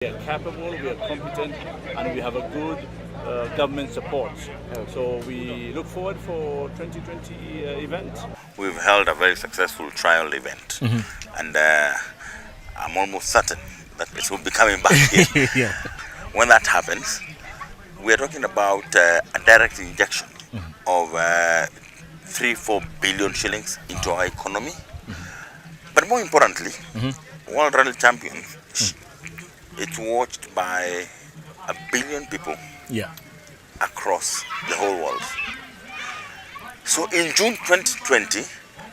We are capable, we are competent, and we have a good government support. So we look forward for 2020 event. We've held a very successful trial event, and I'm almost certain that it will be coming back here. Yeah. When that happens, we're talking about a direct injection of 3-4 billion shillings into our economy. But more importantly, World Rally Champions, it's watched by 1 billion people across the whole world. So in June 2020,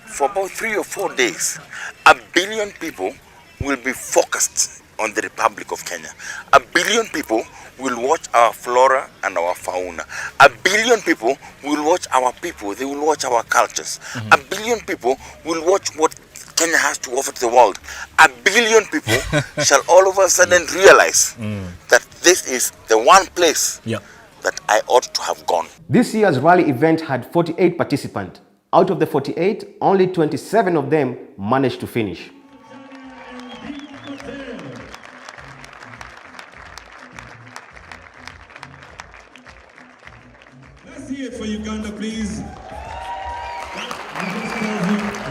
for about 3 or 4 days, 1 billion people will be focused on the Republic of Kenya. 1 billion people will watch our flora and our fauna. 1 billion people will watch our people, they will watch our cultures. 1 billion people will watch what Kenya has to offer to the world. 1 billion people shall all of a sudden realize that this is the one place that I ought to have gone. This year's rally event had 48 participants. Out of the 48, only 27 of them managed to finish. Let's hear it for Uganda, please.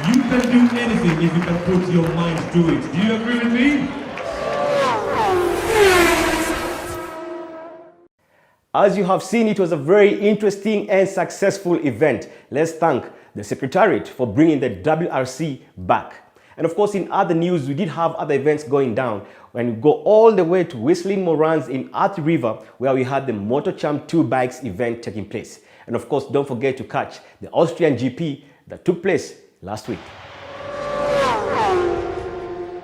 You can do anything if you can put your mind to it. Do you agree with me? As you have seen, it was a very interesting and successful event. Let's thank the Secretariat for bringing the WRC back. And of course, in other news, we did have other events going down. When we go all the way to Whistling Morans in Athi River, where we had the Motor Champ 2 Bikes event taking place. And of course, don't forget to catch the Austrian GP that took place last week.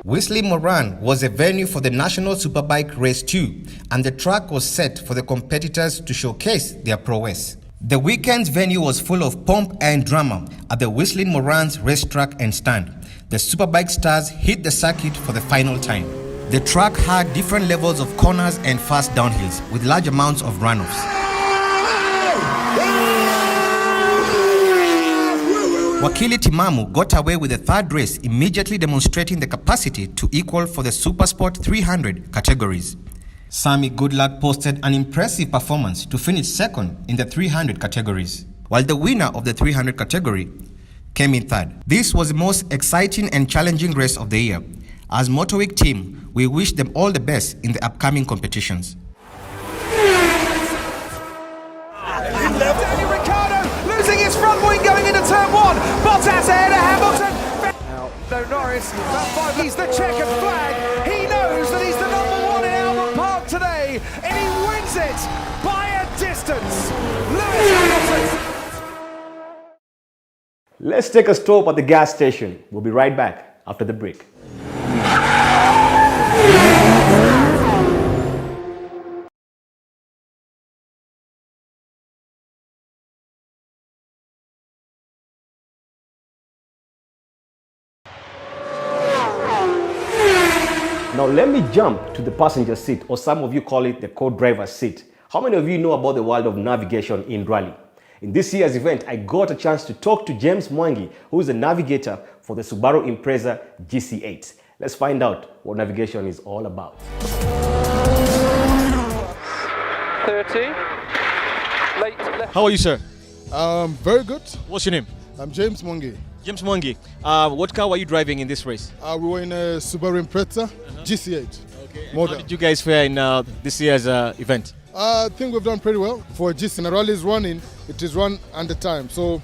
Whistling Moran was a venue for the National Superbike Race 2, and the track was set for the competitors to showcase their prowess. The weekend's venue was full of pomp and drama at the Whistling Moran's racetrack and stand. The Superbike stars hit the circuit for the final time. The track had different levels of corners and fast downhills with large amounts of runoffs. Wakili Timamu got away with the third race, immediately demonstrating the capacity to equal for the Supersport 300 categories. Sami Goodluck posted an impressive performance to finish second in the 300 categories, while the winner of the 300 category came in third. This was the most exciting and challenging race of the year. As Motorweek team, we wish them all the best in the upcoming competitions. Losing his front wing going into turn one. Bottas ahead of Hamilton. Now, no Norris, he's the checkered flag. He knows that he's the #1 in Albert Park today, and he wins it by a distance. Lewis Hamilton. Let's take a stop at the gas station. We'll be right back after the break. Now let me jump to the passenger seat, or some of you call it the co-driver's seat. How many of you know about the world of navigation in rally? In this year's event, I got a chance to talk to James Mwangi, who is a navigator for the Subaru Impreza GC8. Let's find out what navigation is all about. 30. Late left. How are you, sir? Very good. What's your name? I'm James Mwangi. James Mwangi. What car were you driving in this race? We were in a Subaru Impreza GC8 model. How did you guys fare in this year's event? I think we've done pretty well. For a GC, and a rally is running, it is run under time. So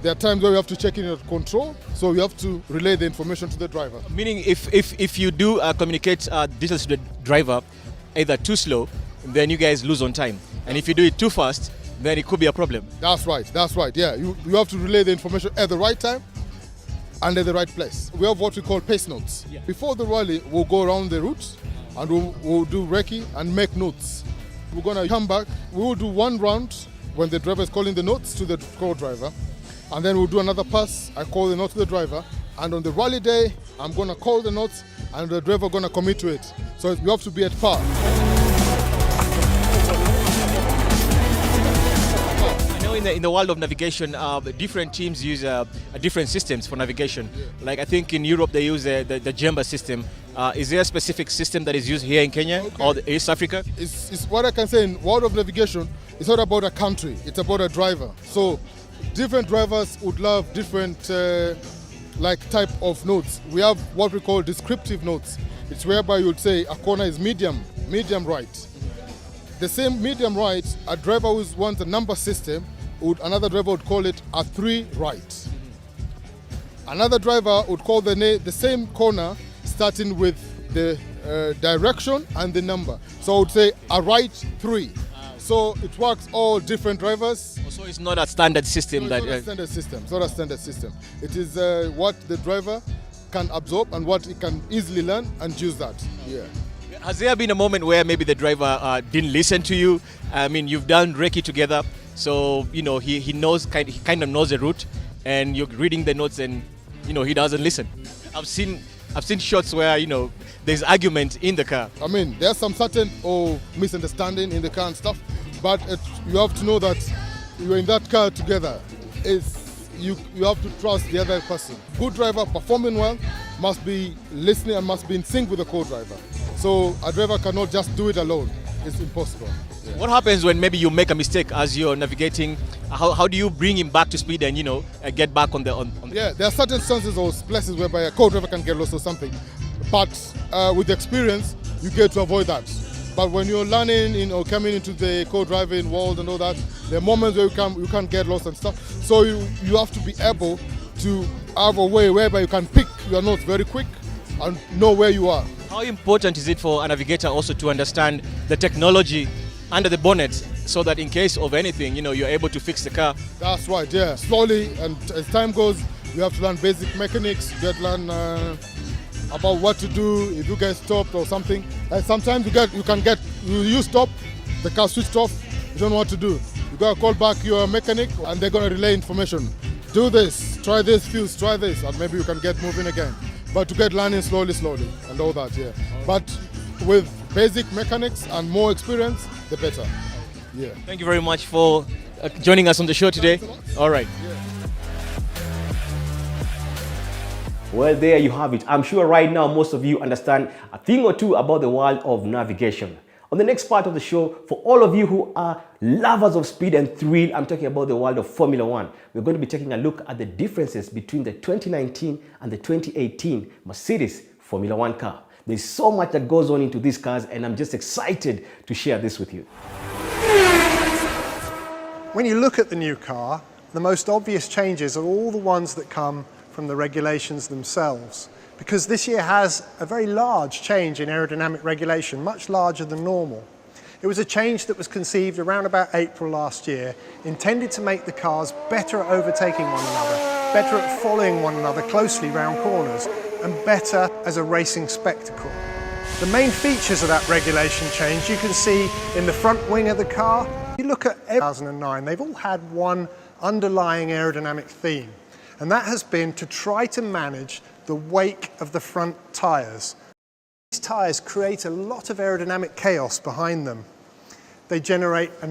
there are times where we have to check in at control, so we have to relay the information to the driver. Meaning if you do communicate details to the driver, either too slow, then you guys lose on time. And if you do it too fast, then it could be a problem. That's right, yeah. You have to relay the information at the right time and at the right place. We have what we call pace notes. Yeah. Before the rally, we'll go around the route and we'll do recce and make notes. We're gonna come back, we will do one round when the driver is calling the notes to the co-driver, and then we'll do another pass, I call the note to the driver, and on the rally day, I'm gonna call the notes and the driver gonna commit to it. So you have to be at par. In the world of navigation, different teams use different systems for navigation. Like I think in Europe they use the Jemba system, Is there a specific system that is used here in Kenya or East Africa? It's what I can say in world of navigation. It's not about a country, it's about a driver. So different drivers would love different type of notes. We have what we call descriptive notes. It's whereby you would say a corner is medium right. The same medium right, a driver who wants a number system, another driver would call it a 3 right. Another driver would call the same corner starting with the direction and the number. So I would say a right 3. So it works all different drivers. So it's not a standard system. No, it's not a standard system. It's not a standard system. It is what the driver can absorb and what he can easily learn and use that. Yeah. Has there been a moment where maybe the driver didn't listen to you? I mean, you've done recce together, so you know he kind of knows the route, and you're reading the notes, and you know he doesn't listen. I've seen shots where there's argument in the car. I mean, there's some certain misunderstanding in the car and stuff, but you have to know that you're in that car together. You have to trust the other person. Good driver performing well must be listening and must be in sync with the co-driver. So a driver cannot just do it alone. It's impossible. Yeah. What happens when maybe you make a mistake as you're navigating? How do you bring him back to speed and get back on the? Yeah, there are certain instances or places whereby a co-driver can get lost or something, but with experience you get to avoid that. But when you're learning, coming into the co-driving world and all that, there are moments where you can't get lost and stuff. So you have to be able to have a way whereby you can pick your notes very quick and know where you are. How important is it for a navigator also to understand the technology under the bonnet, so that in case of anything, you're able to fix the car? That's right, yeah. Slowly, and as time goes, you have to learn basic mechanics, you learn about what to do if you get stopped or something. And sometimes you stop, the car switched off, you don't know what to do. You got to call back your mechanic and they're going to relay information. Do this, try this fuse, try this, and maybe you can get moving again. But to get learning slowly, and all that, yeah. But with basic mechanics and more experience, the better. Yeah. Thank you very much for joining us on the show today. All right. Yeah. Well, there you have it. I'm sure right now most of you understand a thing or two about the world of navigation. On the next part of the show, for all of you who are lovers of speed and thrill, I'm talking about the world of Formula One. We're going to be taking a look at the differences between the 2019 and the 2018 Mercedes Formula One car. There's so much that goes on into these cars, and I'm just excited to share this with you. When you look at the new car, the most obvious changes are all the ones that come from the regulations themselves, because this year has a very large change in aerodynamic regulation, much larger than normal. It was a change that was conceived around about April last year, intended to make the cars better at overtaking one another, better at following one another closely round corners, and better as a racing spectacle. The main features of that regulation change you can see in the front wing of the car. If you look at 2009, they've all had one underlying aerodynamic theme, and that has been to try to manage the wake of the front tyres. These tyres create a lot of aerodynamic chaos behind them. They generate a